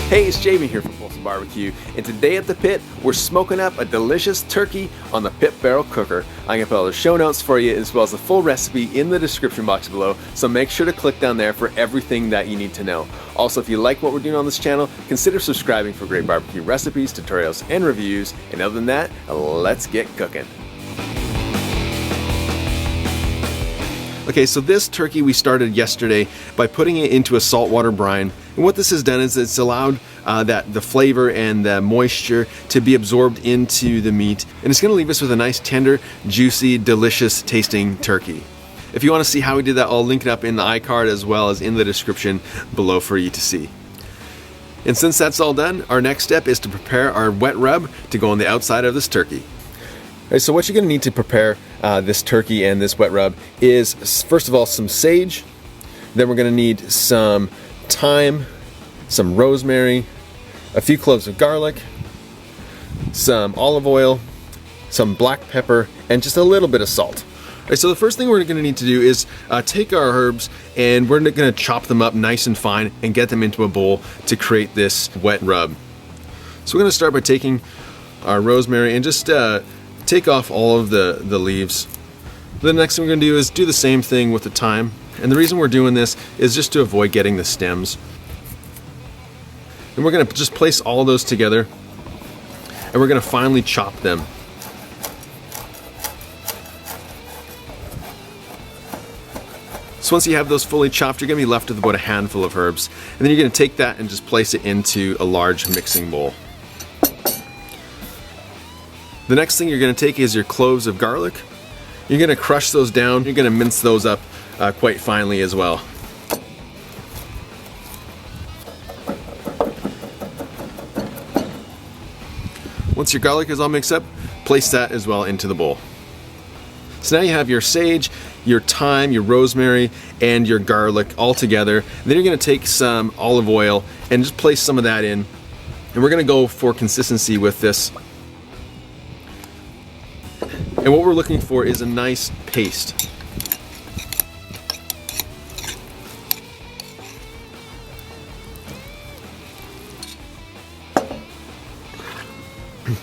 Hey, it's Jamie here from Postal Barbecue, and today at the pit, we're smoking up a delicious turkey on the pit barrel cooker. I'm going to put all the show notes for you as well as the full recipe in the description box below, so make sure to click down there for everything that you need to know. Also, if you like what we're doing on this channel, consider subscribing for great barbecue recipes, tutorials, and reviews. And other than that, let's get cooking. Okay, so this turkey we started yesterday by putting it into a saltwater brine. And what this has done is it's allowed the flavor and the moisture to be absorbed into the meat. And it's gonna leave us with a nice, tender, juicy, delicious tasting turkey. If you wanna see how we did that, I'll link it up in the iCard as well as in the description below for you to see. And since that's all done, our next step is to prepare our wet rub to go on the outside of this turkey. Alright, so what you're going to need to prepare this turkey and this wet rub is, first of all, some sage. Then we're going to need some thyme, some rosemary, a few cloves of garlic, some olive oil, some black pepper, and just a little bit of salt. Alright, so the first thing we're going to need to do is take our herbs and we're going to chop them up nice and fine and get them into a bowl to create this wet rub. So we're going to start by taking our rosemary and just take off all of the leaves. The next thing we're going to do is do the same thing with the thyme. And the reason we're doing this is just to avoid getting the stems. And we're going to just place all those together and we're going to finely chop them. So once you have those fully chopped, you're going to be left with about a handful of herbs. And then you're going to take that and just place it into a large mixing bowl. The next thing you're going to take is your cloves of garlic. You're going to crush those down. You're going to mince those up quite finely as well. Once your garlic is all mixed up, place that as well into the bowl. So now you have your sage, your thyme, your rosemary, and your garlic all together. Then you're going to take some olive oil and just place some of that in. And we're going to go for consistency with this. And what we're looking for is a nice paste.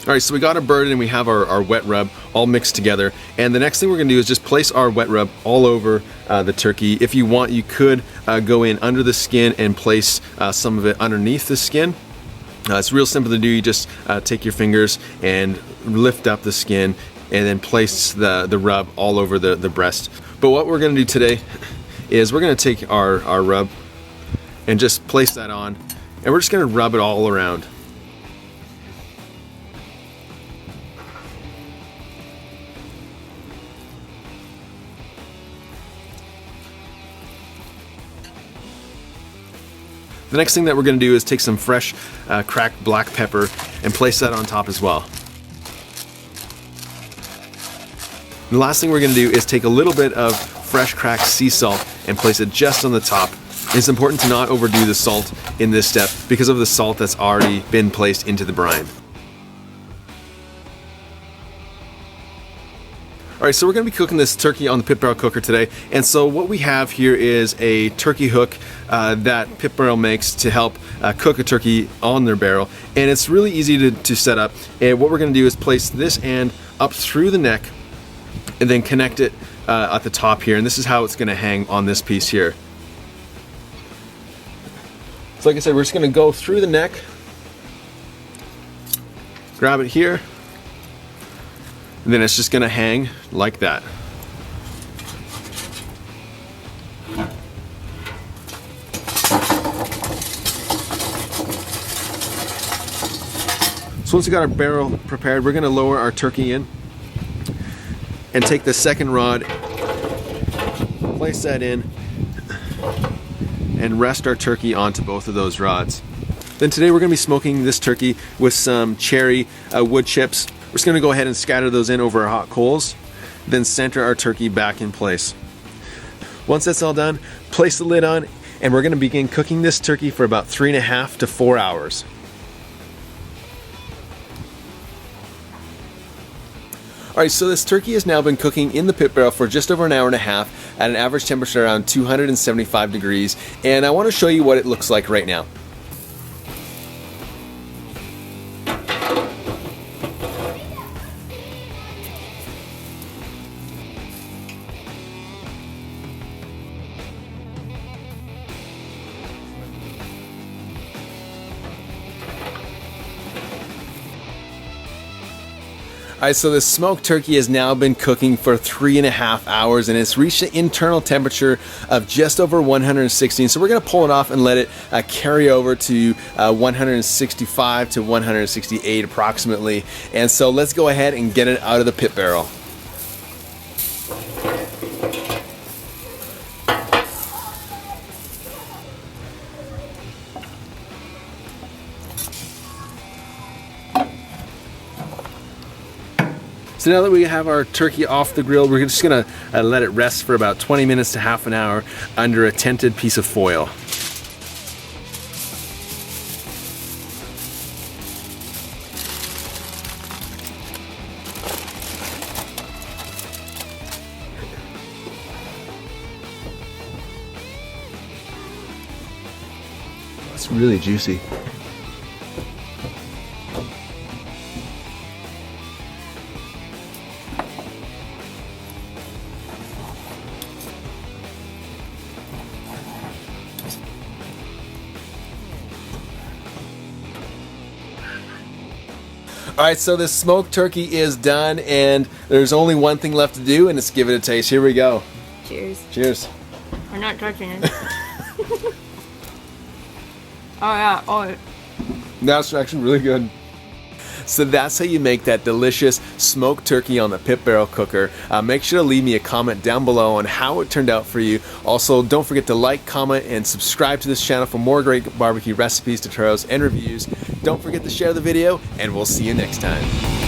Alright, so we got our bird and we have our wet rub all mixed together. And the next thing we're going to do is just place our wet rub all over the turkey. If you want, you could go in under the skin and place some of it underneath the skin. It's real simple to do. You just take your fingers and lift up the skin and then place the rub all over the breast. But what we're going to do today is we're going to take our rub and just place that on, and we're just going to rub it all around. The next thing that we're going to do is take some fresh cracked black pepper and place that on top as well. The last thing we're going to do is take a little bit of fresh cracked sea salt and place it just on the top. It's important to not overdo the salt in this step because of the salt that's already been placed into the brine. Alright, so we're going to be cooking this turkey on the pit barrel cooker today. And so what we have here is a turkey hook that Pit Barrel makes to help cook a turkey on their barrel. And it's really easy to set up. And what we're going to do is place this end up through the neck and then connect it at the top here, and this is how it's going to hang on this piece here. So like I said, we're just going to go through the neck, grab it here, and then it's just going to hang like that. So once we got our barrel prepared, we're going to lower our turkey in and take the second rod, place that in, and rest our turkey onto both of those rods. Then today we're going to be smoking this turkey with some cherry wood chips. We're just going to go ahead and scatter those in over our hot coals, then center our turkey back in place. Once that's all done, place the lid on, and we're going to begin cooking this turkey for about 3.5 to 4 hours. Alright, so this turkey has now been cooking in the pit barrel for just over an hour and a half at an average temperature around 275 degrees, and I want to show you what it looks like right now. Alright, so the smoked turkey has now been cooking for 3.5 hours and it's reached an internal temperature of just over 116. So we're going to pull it off and let it carry over to 165 to 168 approximately. And so let's go ahead and get it out of the pit barrel. So now that we have our turkey off the grill, we're just gonna let it rest for about 20 minutes to half an hour under a tented piece of foil. It's really juicy. Alright, so this smoked turkey is done and there's only one thing left to do and it's give it a taste. Here we go. Cheers. Cheers. We're not touching it. Oh yeah, oh. That's actually really good. So that's how you make that delicious smoked turkey on the pit barrel cooker. Make sure to leave me a comment down below on how it turned out for you. Also, don't forget to like, comment, and subscribe to this channel for more great barbecue recipes, tutorials, and reviews. Don't forget to share the video, and we'll see you next time.